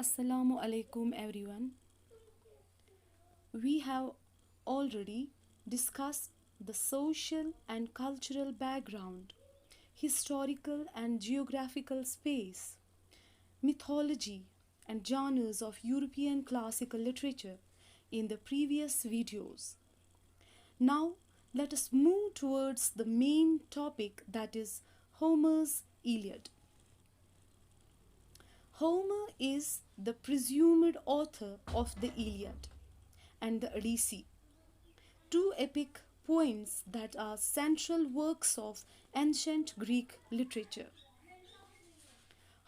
Assalamu alaikum everyone. We have already discussed the social and cultural background, historical and geographical space, mythology and genres of European classical literature in the previous videos. Now let us move towards the main topic, that is Homer's Iliad. Homer is the presumed author of the Iliad and the Odyssey, two epic poems that are central works of ancient Greek literature.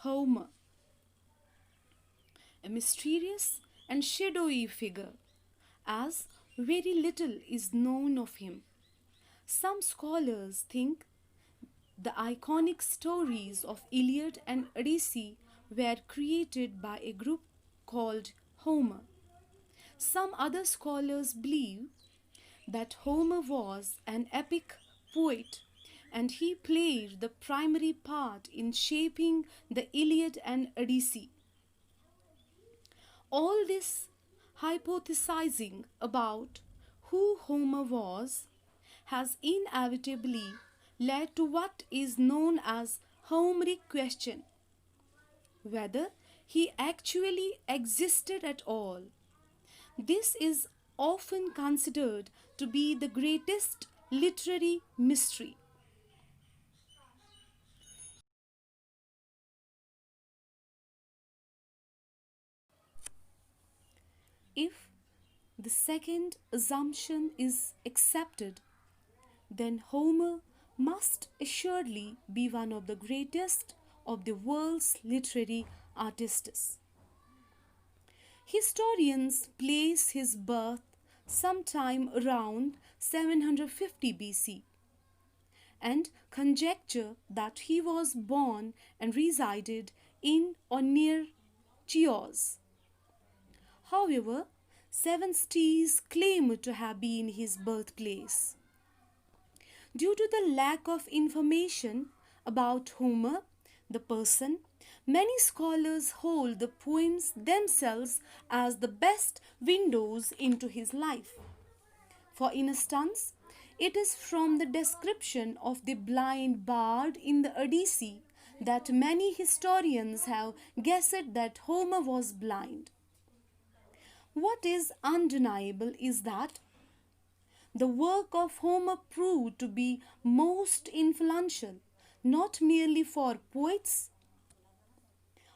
Homer, a mysterious and shadowy figure, as very little is known of him. Some scholars think the iconic stories of Iliad and Odyssey were created by a group called Homer. Some other scholars believe that Homer was an epic poet and he played the primary part in shaping the Iliad and Odyssey. All this hypothesizing about who Homer was has inevitably led to what is known as Homeric question, whether he actually existed at all. This is often considered to be the greatest literary mystery. If the second assumption is accepted, then Homer must assuredly be one of the greatest of the world's literary artists. Historians place his birth sometime around 750 BC and conjecture that he was born and resided in or near Chios. However, seven cities claim to have been his birthplace. Due to the lack of information about Homer, the person, many scholars hold the poems themselves as the best windows into his life. For instance, it is from the description of the blind bard in the Odyssey that many historians have guessed that Homer was blind. What is undeniable is that the work of Homer proved to be most influential, not merely for poets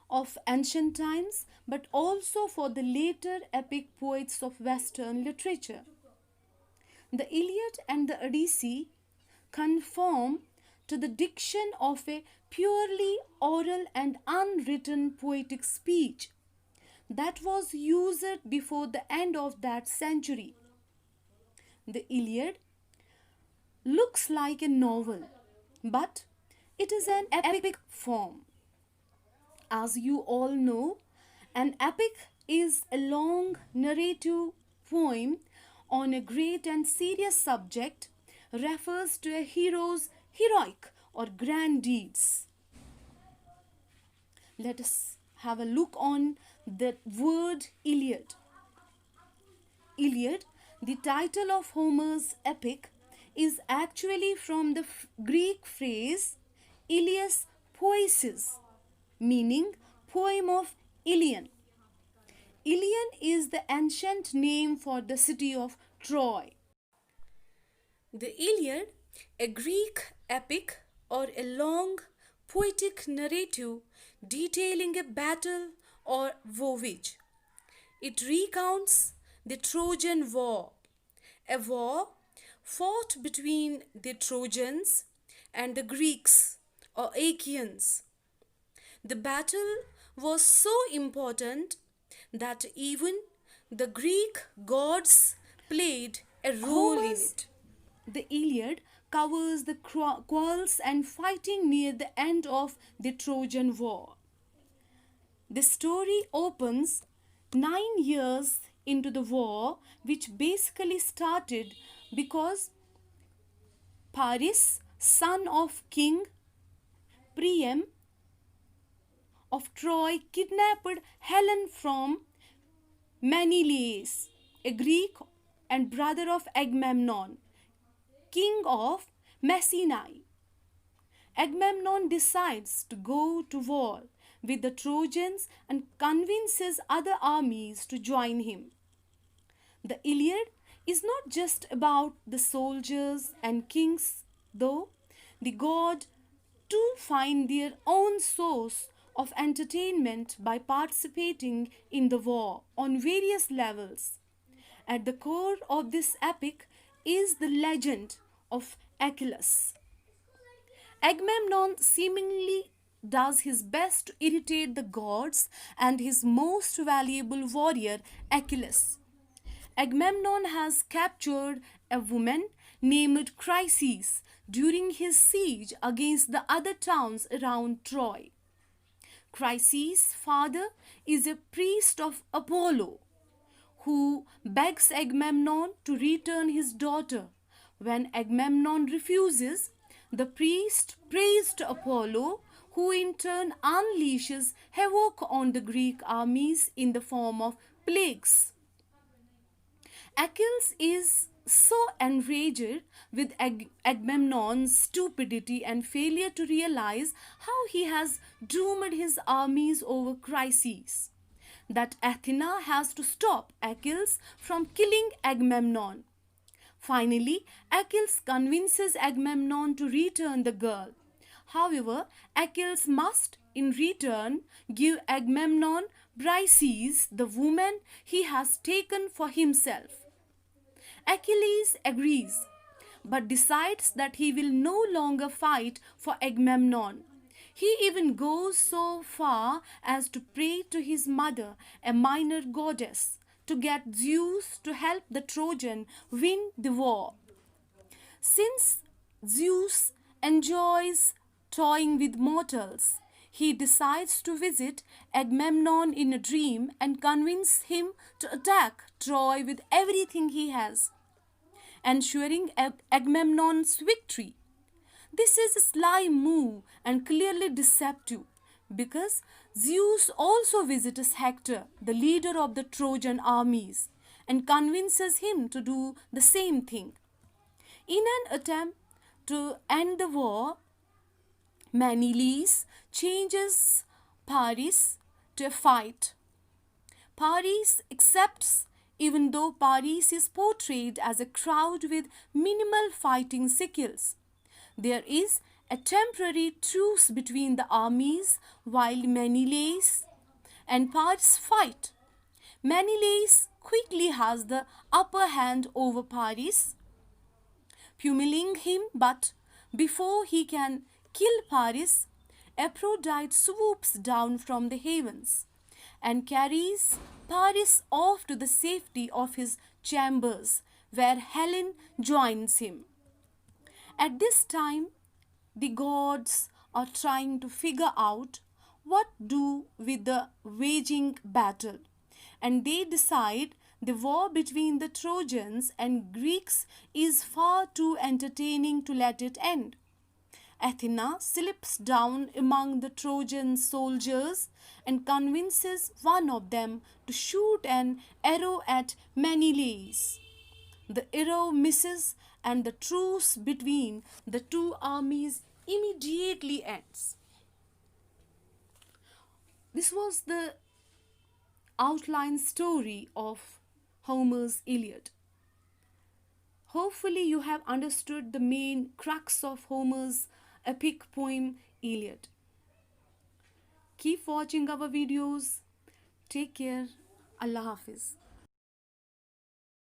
of ancient times, but also for the later epic poets of Western literature. The Iliad and the Odyssey conform to the diction of a purely oral and unwritten poetic speech that was used before the end of that century. The Iliad looks like a novel, but it is an epic form. As you all know, an epic is a long narrative poem on a great and serious subject, refers to a hero's heroic or grand deeds. Let us have a look on the word Iliad. Iliad, the title of Homer's epic, is actually from the Greek phrase Ilias Poesis, meaning poem of Ilion. Ilion is the ancient name for the city of Troy. The Iliad, a Greek epic or a long poetic narrative detailing a battle or voyage. It recounts the Trojan War, a war fought between the Trojans and the Greeks or Achaeans. The battle was so important that even the Greek gods played a role in it. The Iliad covers the quarrels and fighting near the end of the Trojan War. The story opens 9 years into the war, which basically started because Paris, son of King Priam of Troy kidnapped Helen from Menelaus, a Greek and brother of Agamemnon, king of Mycenae. Agamemnon decides to go to war with the Trojans and convinces other armies to join him. The Iliad is not just about the soldiers and kings, though. The gods too find their own source of entertainment by participating in the war on various levels. At the core of this epic is the legend of Achilles. Agamemnon seemingly does his best to irritate the gods and his most valuable warrior, Achilles. Agamemnon has captured a woman named Chryseis during his siege against the other towns around Troy. Chryseis' father is a priest of Apollo who begs Agamemnon to return his daughter. When Agamemnon refuses, the priest prays to Apollo, who in turn unleashes havoc on the Greek armies in the form of plagues. Achilles is so enraged with Agamemnon's stupidity and failure to realize how he has doomed his armies over Chryseis that Athena has to stop Achilles from killing Agamemnon. Finally, Achilles convinces Agamemnon to return the girl. However, Achilles must, in return, give Agamemnon Briseis, the woman he has taken for himself. Achilles agrees, but decides that he will no longer fight for Agamemnon. He even goes so far as to pray to his mother, a minor goddess, to get Zeus to help the Trojan win the war. Since Zeus enjoys toying with mortals, he decides to visit Agamemnon in a dream and convince him to attack Troy with everything he has, ensuring Agamemnon's victory. This is a sly move and clearly deceptive because Zeus also visits Hector, the leader of the Trojan armies, and convinces him to do the same thing. In an attempt to end the war, Menelaus changes Paris to a fight. Paris accepts, even though Paris is portrayed as a crowd with minimal fighting skills. There is a temporary truce between the armies while Menelaus and Paris fight. Menelaus quickly has the upper hand over Paris, pummeling him, but before he can kill Paris, Aphrodite swoops down from the heavens and carries Paris off to the safety of his chambers, where Helen joins him. At this time, the gods are trying to figure out what to do with the waging battle, and they decide the war between the Trojans and Greeks is far too entertaining to let it end. Athena slips down among the Trojan soldiers and convinces one of them to shoot an arrow at Menelaus. The arrow misses and the truce between the two armies immediately ends. This was the outline story of Homer's Iliad. Hopefully you have understood the main crux of Homer's epic poem Iliad. Keep watching our videos. Take care. Allah Hafiz.